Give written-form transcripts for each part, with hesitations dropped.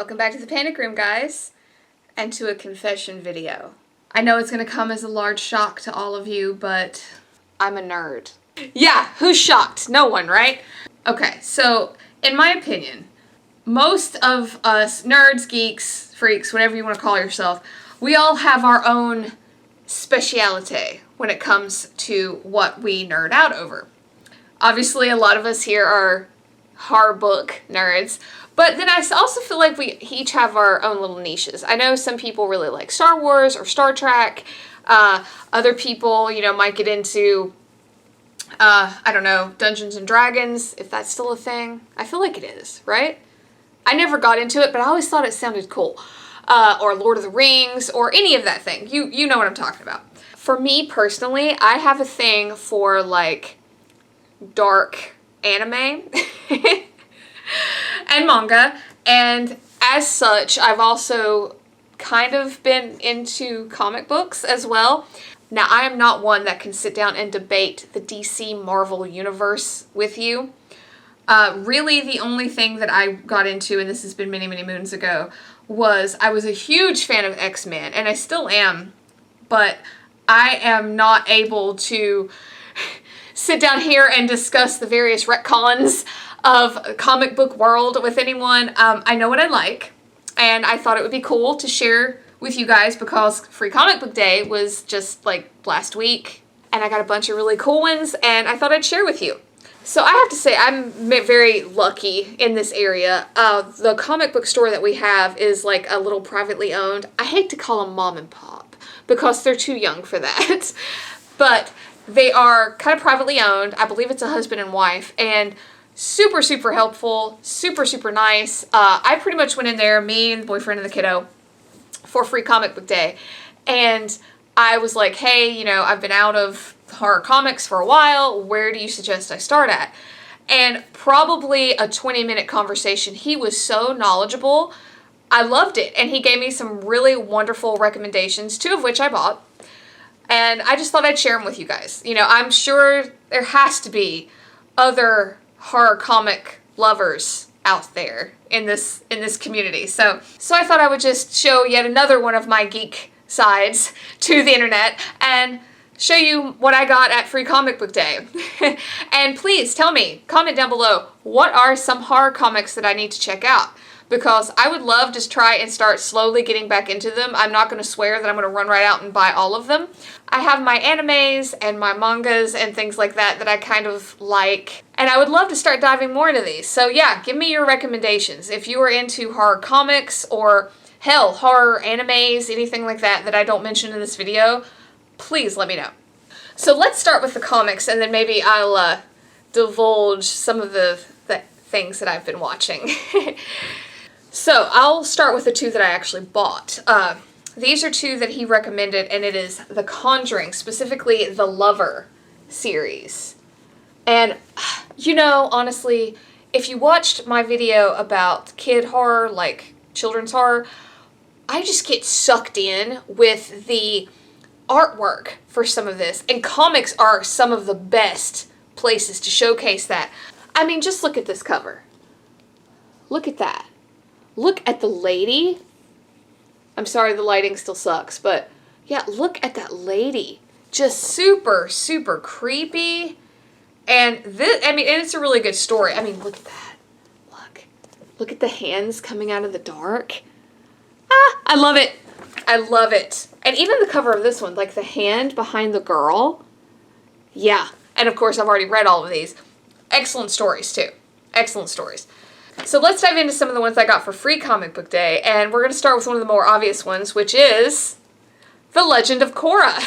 Welcome back to the Panic Room, guys, and to a confession video. I know it's gonna come as a large shock to all of you, but I'm a nerd. Yeah, who's shocked? No one, right? Okay, so in my opinion, most of us nerds, geeks, freaks, whatever you want to call yourself, we all have our own speciality when it comes to what we nerd out over. Obviously, a lot of us here are horror book nerds, but then I also feel like we each have our own little niches. I know some people really like Star Wars or Star Trek. Other people, might get into, I don't know, Dungeons and Dragons, if that's still a thing. I feel like it is, right? I never got into it, but I always thought it sounded cool. Or Lord of the Rings, or any of that thing. You know what I'm talking about. For me personally, I have a thing for like dark anime and manga, and as such, I've also kind of been into comic books as well. Now, I am not one that can sit down and debate the DC Marvel universe with you. Really, the only thing that I got into, and this has been many, many moons ago, was I was a huge fan of X-Men, and I still am, but I am not able to sit down here and discuss the various retcons of comic book world with anyone. I know what I like, and I thought it would be cool to share with you guys because Free Comic Book Day was just like last week, and I got a bunch of really cool ones, and I thought I'd share with you. So I have to say, I'm very lucky in this area. The comic book store that we have is like a little privately owned. I hate to call them mom and pop because they're too young for that. But they are kind of privately owned. I believe it's a husband and wife, and super, super helpful, super, super nice. I pretty much went in there, me and the boyfriend and the kiddo, for Free Comic Book Day. And I was like, hey, I've been out of horror comics for a while. Where do you suggest I start at? And probably a 20-minute conversation. He was so knowledgeable. I loved it. And he gave me some really wonderful recommendations, 2 of which I bought. And I just thought I'd share them with you guys. I'm sure there has to be other horror comic lovers out there in this community. So I thought I would just show yet another one of my geek sides to the internet and show you what I got at Free Comic Book Day. And please tell me, comment down below, what are some horror comics that I need to check out? Because I would love to try and start slowly getting back into them. I'm not going to swear that I'm going to run right out and buy all of them. I have my animes and my mangas and things like that I kind of like. And I would love to start diving more into these. So yeah, give me your recommendations. If you are into horror comics or hell, horror animes, anything like that I don't mention in this video, please let me know. So let's start with the comics, and then maybe I'll divulge some of the things that I've been watching. So I'll start with the 2 that I actually bought. These are 2 that he recommended, and it is The Conjuring, specifically the Lover series. And, honestly, if you watched my video about kid horror, like children's horror, I just get sucked in with the artwork for some of this. And comics are some of the best places to showcase that. I mean, just look at this cover. Look at that. Look at the lady. I'm sorry the lighting still sucks, but yeah, look at that lady. Just super, super creepy. And this, and it's a really good story. I mean, look at that. Look at the hands coming out of the dark. I love it. I love it. And even the cover of this one, like the hand behind the girl. Yeah. And of course, I've already read all of these. Excellent stories, too. Excellent stories. So let's dive into some of the ones I got for Free Comic Book Day. And we're going to start with one of the more obvious ones, which is The Legend of Korra.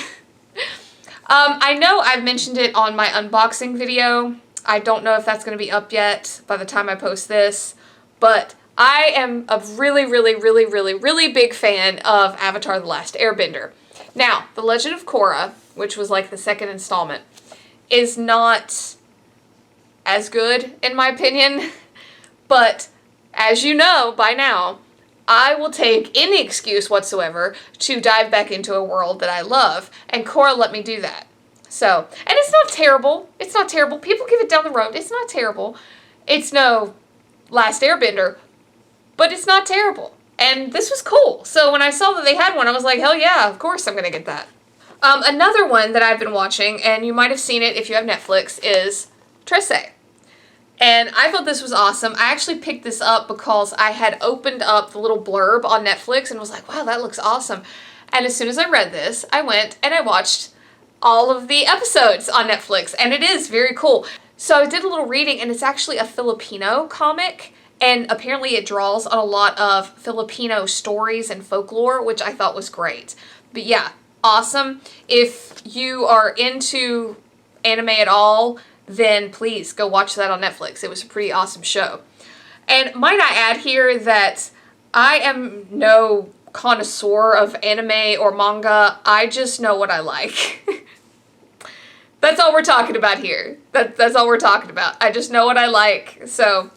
I know I've mentioned it on my unboxing video. I don't know if that's going to be up yet by the time I post this. But I am a really, really, really, really, really big fan of Avatar: The Last Airbender. Now, The Legend of Korra, which was like the second installment, is not as good, in my opinion. But, as you know by now, I will take any excuse whatsoever to dive back into a world that I love, and Korra let me do that. So, and it's not terrible. It's not terrible. People give it down the road. It's not terrible. It's no Last Airbender, but it's not terrible. And this was cool. So when I saw that they had one, I was like, hell yeah, of course I'm going to get that. Another one that I've been watching, and you might have seen it if you have Netflix, is Tresse. And I thought this was awesome. I actually picked this up because I had opened up the little blurb on Netflix and was like, wow, that looks awesome. And as soon as I read this, I went and I watched all of the episodes on Netflix, and it is very cool. So I did a little reading, and it's actually a Filipino comic, and apparently it draws on a lot of Filipino stories and folklore, which I thought was great. But yeah, awesome. If you are into anime at all, then please go watch that on Netflix. It was a pretty awesome show. And might I add here that I am no connoisseur of anime or manga. I just know what I like. That's all we're talking about here. That's all we're talking about. I just know what I like. So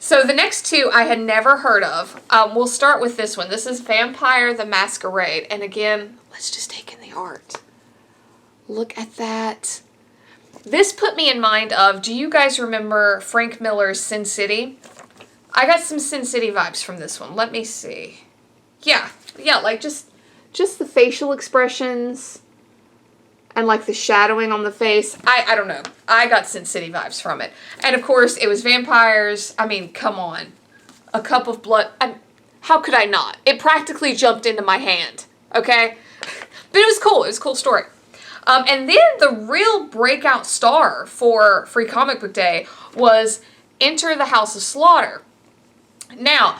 the next two I had never heard of. We'll start with this one. This is Vampire the Masquerade. And again, let's just take in the art. Look at that. This put me in mind of, do you guys remember Frank Miller's Sin City? I got some Sin City vibes from this one. Let me see. Yeah, like just the facial expressions and like the shadowing on the face. I don't know. I got Sin City vibes from it. And of course, it was vampires. I mean, come on. A cup of blood. How could I not? It practically jumped into my hand, okay? But it was cool. It was a cool story. And then the real breakout star for Free Comic Book Day was Enter the House of Slaughter. Now,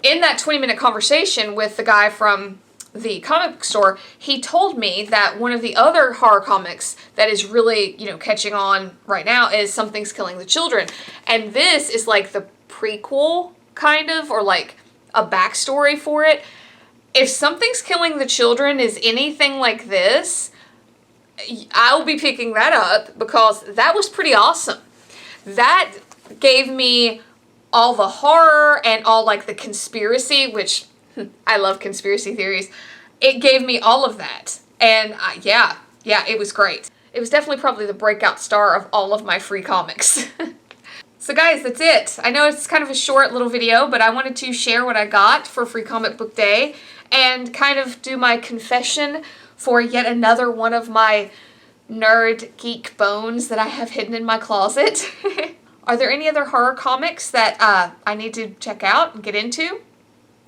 in that 20-minute conversation with the guy from the comic book store, he told me that one of the other horror comics that is really, catching on right now is Something's Killing the Children. And this is like the prequel, kind of, or like a backstory for it. If Something's Killing the Children is anything like this, I'll be picking that up because that was pretty awesome. That gave me all the horror and all like the conspiracy, which I love conspiracy theories. It gave me all of that. And yeah, it was great. It was definitely probably the breakout star of all of my free comics. So guys, that's it. I know it's kind of a short little video, but I wanted to share what I got for Free Comic Book Day and kind of do my confession for yet another one of my nerd geek bones that I have hidden in my closet. Are there any other horror comics that I need to check out and get into?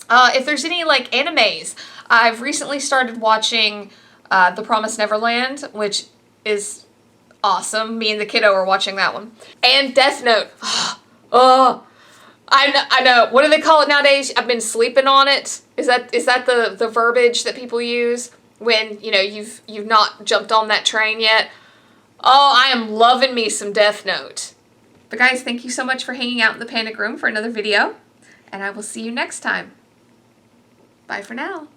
If there's any like animes, I've recently started watching The Promised Neverland, which is awesome. Me and the kiddo are watching that one. And Death Note. Oh, I know. What do they call it nowadays? I've been sleeping on it. Is that the verbiage that people use when, you've not jumped on that train yet? Oh, I am loving me some Death Note. But guys, thank you so much for hanging out in the Panic Room for another video, and I will see you next time. Bye for now.